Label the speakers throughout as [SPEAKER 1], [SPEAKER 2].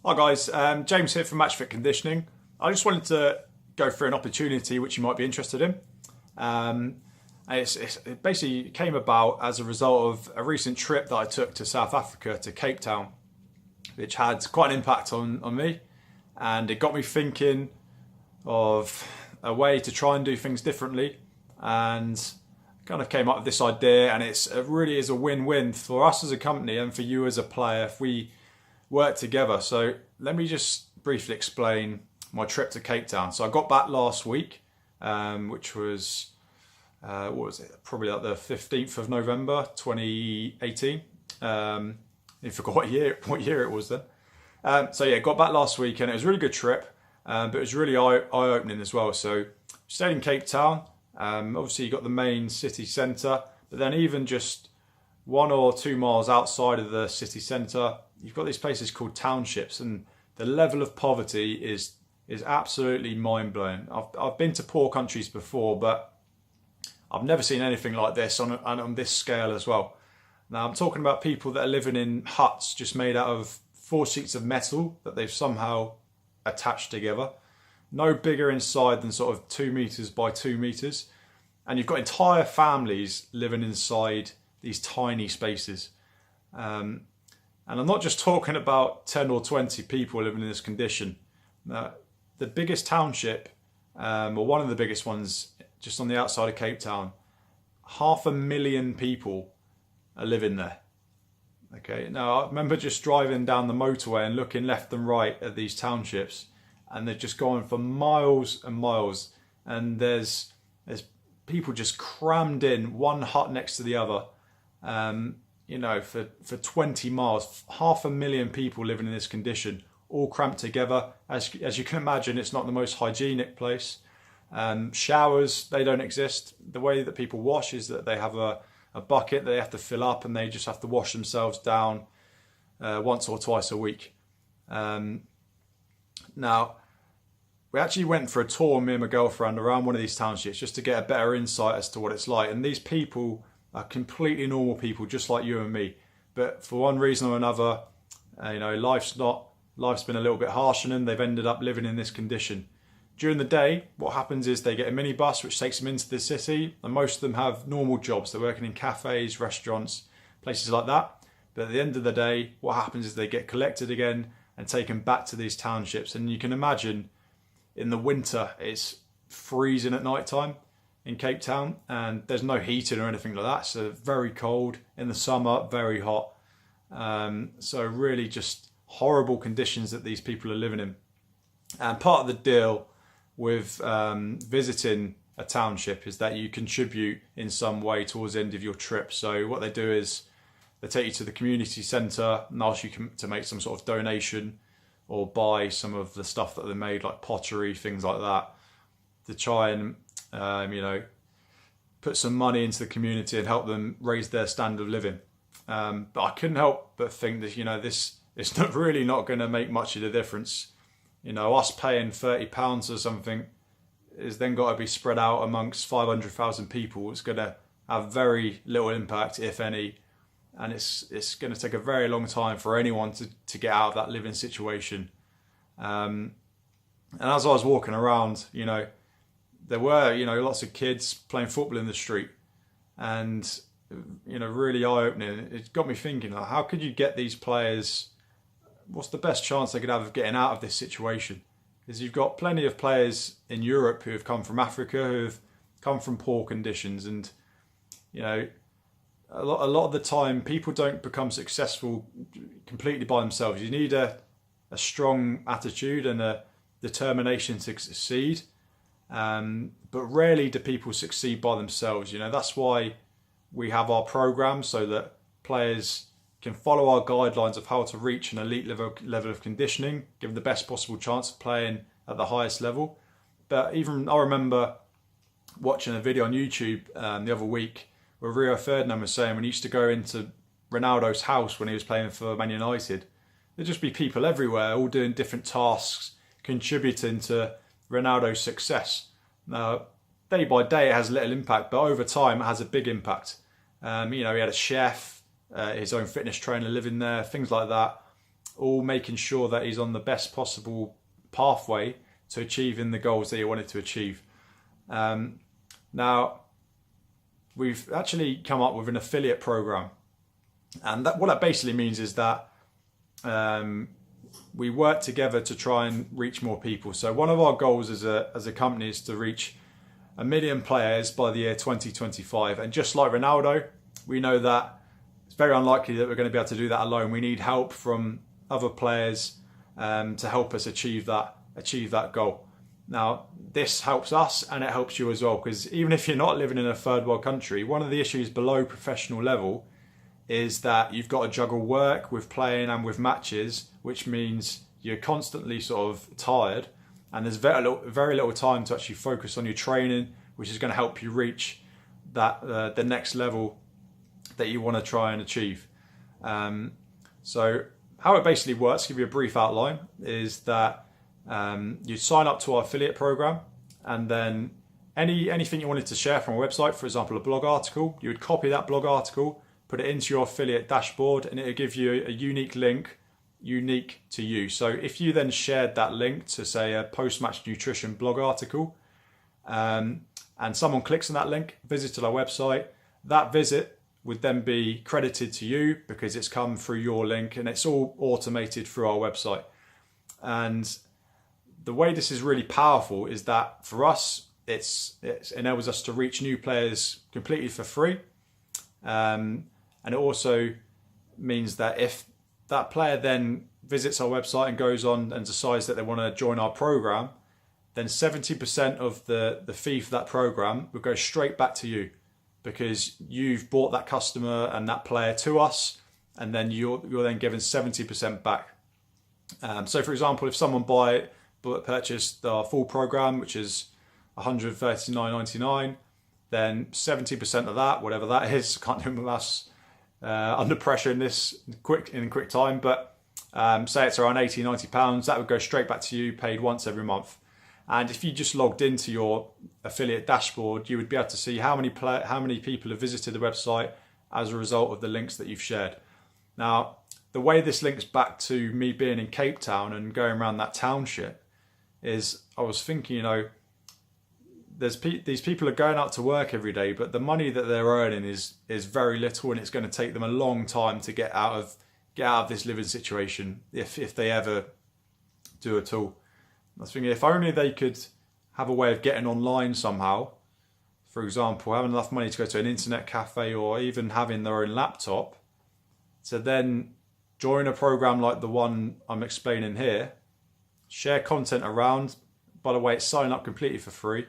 [SPEAKER 1] Hi guys, James here from Matchfit Conditioning. I just wanted to go through an opportunity which you might be interested in. And it basically came about as a result of a recent trip that I took to South Africa, to Cape Town, which had quite an impact on me. And it got me thinking of a way to try and do things differently. And kind of came up with this idea, and it really is a win-win for us as a company and for you as a player if we work together. So let me just briefly explain my trip to Cape Town. So I got back last week, which was what was it? Probably like the 15th of November, 2018. I forgot what year it was then. So yeah, got back last week, and it was a really good trip, but it was really eye-opening as well. So stayed in Cape Town. Obviously, you got the main city centre, but then even just 1 or 2 miles outside of the city centre, you've got these places called townships, and the level of poverty is absolutely mind-blowing. I've been to poor countries before, but I've never seen anything like this on this scale as well. Now I'm talking about people that are living in huts just made out of 4 sheets of metal that they've somehow attached together. No bigger inside than sort of 2 meters by 2 meters. And you've got entire families living inside these tiny spaces. And I'm not just talking about 10 or 20 people living in this condition. The biggest township, or one of the biggest ones just on the outside of Cape Town, 500,000 people are living there. Okay, now I remember just driving down the motorway and looking left and right at these townships, and they're just going for miles and miles, and there's people just crammed in, one hut next to the other, for 20 miles, 500,000 people living in this condition, all cramped together. As you can imagine, it's not the most hygienic place. Showers, they don't exist. The way that people wash is that they have a bucket that they have to fill up, and they just have to wash themselves down once or twice a week. Now, we actually went for a tour, me and my girlfriend, around one of these townships just to get a better insight as to what it's like. And these people are completely normal people, just like you and me. But for one reason or another, life's been a little bit harsh on them. They've ended up living in this condition. During the day, what happens is they get a minibus which takes them into the city, and most of them have normal jobs. They're working in cafes, restaurants, places like that. But at the end of the day, what happens is they get collected again and taken back to these townships. And you can imagine, in the winter, it's freezing at night time in Cape Town, and there's no heating or anything like that. So very cold. In the summer, very hot. So really just horrible conditions that these people are living in. And part of the deal with visiting a township is that you contribute in some way towards the end of your trip. So what they do is they take you to the community centre and ask you to make some sort of donation or buy some of the stuff that they made, like pottery, things like that, to try and put some money into the community and help them raise their standard of living. But I couldn't help but think that this it's not going to make much of a difference. Us paying £30 or something is then got to be spread out amongst 500,000 people. It's going to have very little impact, if any, and it's going to take a very long time for anyone to get out of that living situation. And as I was walking around, there were lots of kids playing football in the street, and really eye-opening. It got me thinking, how could you get these players? What's the best chance they could have of getting out of this situation? Because you've got plenty of players in Europe who have come from Africa, who have come from poor conditions, and a lot of the time people don't become successful completely by themselves. You need a strong attitude and a determination to succeed, but rarely do people succeed by themselves. That's why we have our programs, so that players can follow our guidelines of how to reach an elite level of conditioning, give them the best possible chance of playing at the highest level. But even I remember watching a video on YouTube the other week where Rio Ferdinand was saying when he used to go into Ronaldo's house when he was playing for Man United, there'd just be people everywhere all doing different tasks, contributing to Ronaldo's success. Now, day by day it has little impact, but over time it has a big impact. He had a chef, his own fitness trainer living there, things like that. all making sure that he's on the best possible pathway to achieving the goals that he wanted to achieve. Now, we've actually come up with an affiliate program, and what that basically means is that we work together to try and reach more people. So one of our goals as a company is to reach 1 million players by the year 2025. And just like Ronaldo, we know that it's very unlikely that we're going to be able to do that alone. We need help from other players to help us achieve that goal. Now, this helps us and it helps you as well, because even if you're not living in a third world country, one of the issues below professional level is that you've got to juggle work with playing and with matches, which means you're constantly sort of tired, and there's very little time to actually focus on your training, which is going to help you reach that the next level that you want to try and achieve. So how it basically works, to give you a brief outline, is that you sign up to our affiliate program, and then anything you wanted to share from our website, for example, a blog article, you would copy that blog article, put it into your affiliate dashboard, and it will give you a unique link, unique to you. So if you then shared that link to, say, a post-match nutrition blog article, and someone clicks on that link, visited our website, that visit would then be credited to you because it's come through your link, and it's all automated through our website. And the way this is really powerful is that for us, it enables us to reach new players completely for free. And it also means that if that player then visits our website and goes on and decides that they want to join our program, then 70% of the fee for that program will go straight back to you, because you've brought that customer and that player to us, and then you're then given 70% back. So for example, if someone purchased our full program, which is $139.99, then 70% of that, whatever that is, can't do my maths under pressure in quick time, but say it's around £80-90, that would go straight back to you, paid once every month. And if you just logged into your affiliate dashboard, you would be able to see how many people have visited the website as a result of the links that you've shared. Now, the way this links back to me being in Cape Town and going around that township is, I was thinking, these people are going out to work every day, but the money that they're earning is very little, and it's going to take them a long time to get out of this living situation, if they ever do at all. I was thinking, if only they could have a way of getting online somehow, for example, having enough money to go to an internet cafe, or even having their own laptop, to then join a program like the one I'm explaining here, share content around. By the way, it's signing up completely for free.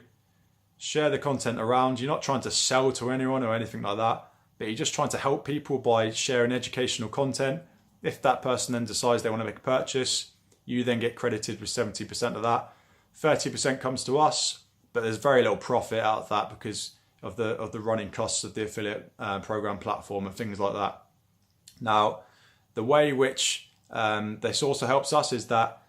[SPEAKER 1] Share the content around. You're not trying to sell to anyone or anything like that, but you're just trying to help people by sharing educational content. If that person then decides they want to make a purchase, you then get credited with 70% of that. 30% comes to us, but there's very little profit out of that because of the running costs of the affiliate program platform and things like that. Now, the way which this also helps us is that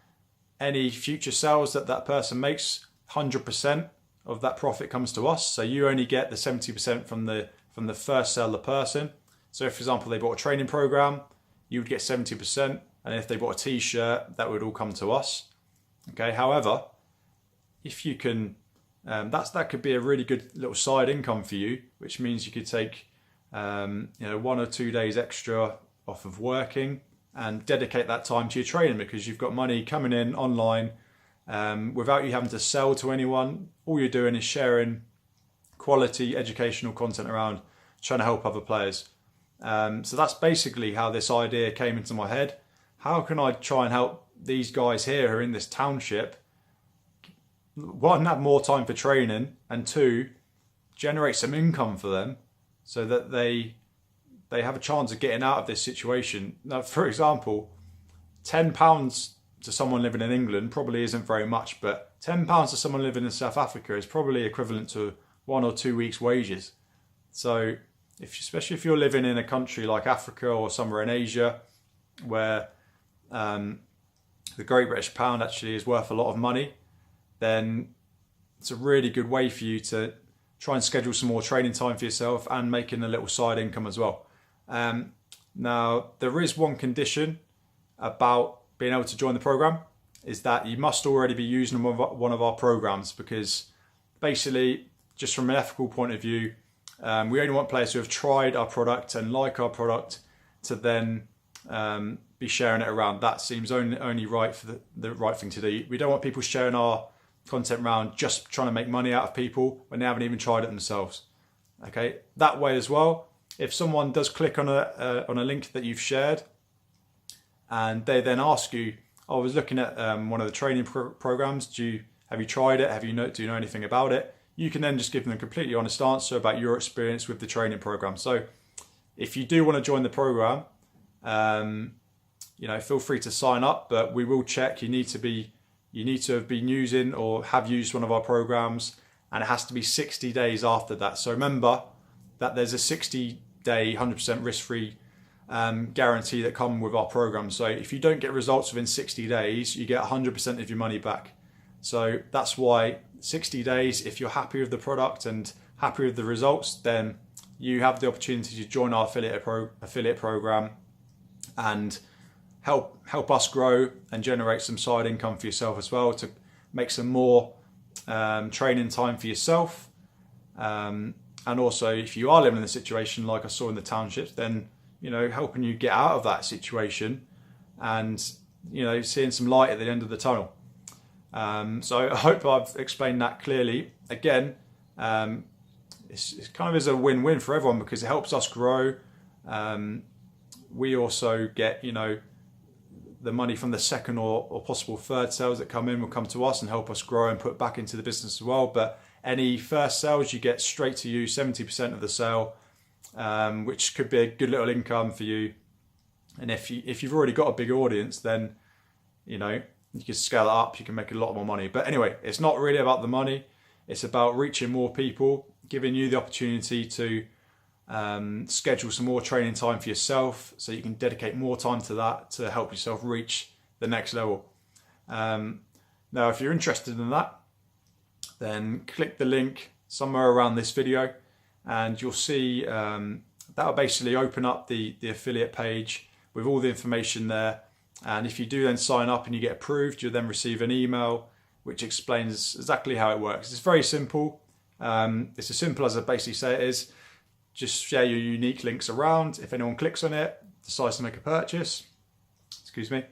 [SPEAKER 1] any future sales that person makes, 100% of that profit comes to us. So you only get the 70% from the first sale of the person. So if, for example, they bought a training program, you would get 70%. And if they bought a t-shirt, that would all come to us. Okay. However, if you can, that could be a really good little side income for you, which means you could take 1 or 2 days extra off of working and dedicate that time to your training, because you've got money coming in online without you having to sell to anyone. All you're doing is sharing quality educational content around, trying to help other players. So that's basically how this idea came into my head. How can I try and help these guys here who are in this township, one, have more time for training, and two, generate some income for them so that they have a chance of getting out of this situation. Now, for example, £10 to someone living in England probably isn't very much, but £10 to someone living in South Africa is probably equivalent to 1 or 2 weeks' wages. So, especially if you're living in a country like Africa or somewhere in Asia, where the Great British Pound actually is worth a lot of money, then it's a really good way for you to try and schedule some more training time for yourself and making a little side income as well. Now, there is one condition about being able to join the program is that you must already be using one of our programs, because basically, just from an ethical point of view, we only want players who have tried our product and like our product to then be sharing it around. That seems only right for the right thing to do. We don't want people sharing our content around just trying to make money out of people when they haven't even tried it themselves. Okay, that way as well, if someone does click on a link that you've shared and they then ask you, I was looking at one of the training programs, have you tried it? Do you know anything about it? You can then just give them a completely honest answer about your experience with the training program. So if you do want to join the program, feel free to sign up, but we will check. You need to have been using or have used one of our programs, and it has to be 60 days after that. So remember that there's a 60-day, 100% risk-free guarantee that come with our program. So if you don't get results within 60 days, you get 100% of your money back. So that's why 60 days, if you're happy with the product and happy with the results, then you have the opportunity to join our affiliate program and help us grow and generate some side income for yourself as well, to make some more training time for yourself. And also, if you are living in a situation like I saw in the townships, then helping you get out of that situation and seeing some light at the end of the tunnel. So I hope I've explained that clearly. Again, it's kind of is a win-win for everyone, because it helps us grow. We also get the money from the second or possible third sales that come in will come to us and help us grow and put back into the business as well. But any first sales, you get straight to you 70% of the sale, which could be a good little income for you. And if you've already got a big audience, then you can scale it up. You can make a lot more money. But anyway, it's not really about the money. It's about reaching more people, giving you the opportunity to schedule some more training time for yourself, so you can dedicate more time to that to help yourself reach the next level. Now, if you're interested in that, then click the link somewhere around this video, and you'll see that'll basically open up the affiliate page with all the information there. And if you do then sign up and you get approved, you'll then receive an email which explains exactly how it works. It's very simple. It's as simple as I basically say it is. Just share your unique links around. If anyone clicks on it, decides to make a purchase, 70%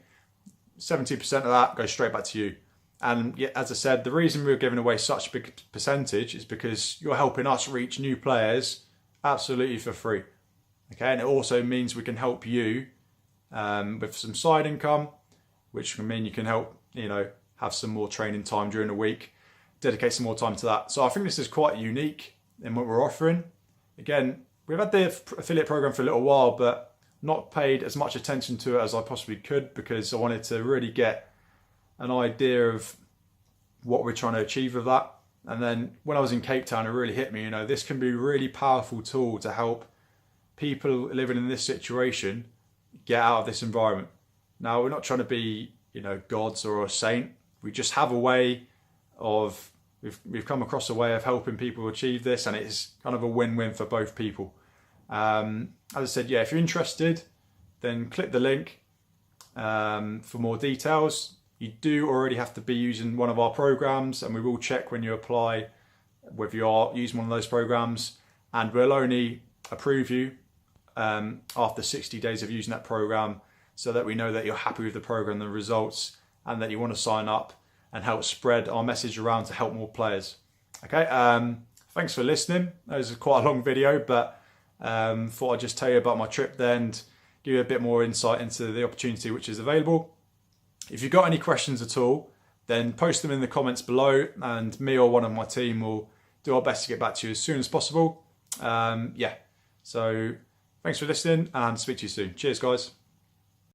[SPEAKER 1] of that goes straight back to you. And as I said, the reason we're giving away such a big percentage is because you're helping us reach new players absolutely for free. Okay, and it also means we can help you with some side income, which can mean you can help, have some more training time during the week, dedicate some more time to that. So I think this is quite unique in what we're offering. Again, we've had the affiliate program for a little while, but not paid as much attention to it as I possibly could, because I wanted to really get an idea of what we're trying to achieve with that. And then when I was in Cape Town, it really hit me, this can be a really powerful tool to help people living in this situation get out of this environment. Now, we're not trying to be, gods or a saint. We just have a way of, we've come across a way of helping people achieve this, and it's kind of a win-win for both people. As I said, if you're interested, then click the link for more details. You do already have to be using one of our programs, and we will check when you apply whether you are using one of those programs, and we'll only approve you after 60 days of using that program, so that we know that you're happy with the program, the results, and that you want to sign up and help spread our message around to help more players. Okay, thanks for listening. That was quite a long video, but thought I'd just tell you about my trip there and give you a bit more insight into the opportunity which is available. If you've got any questions at all, then post them in the comments below, and me or one of my team will do our best to get back to you as soon as possible. So thanks for listening, and speak to you soon. Cheers, guys.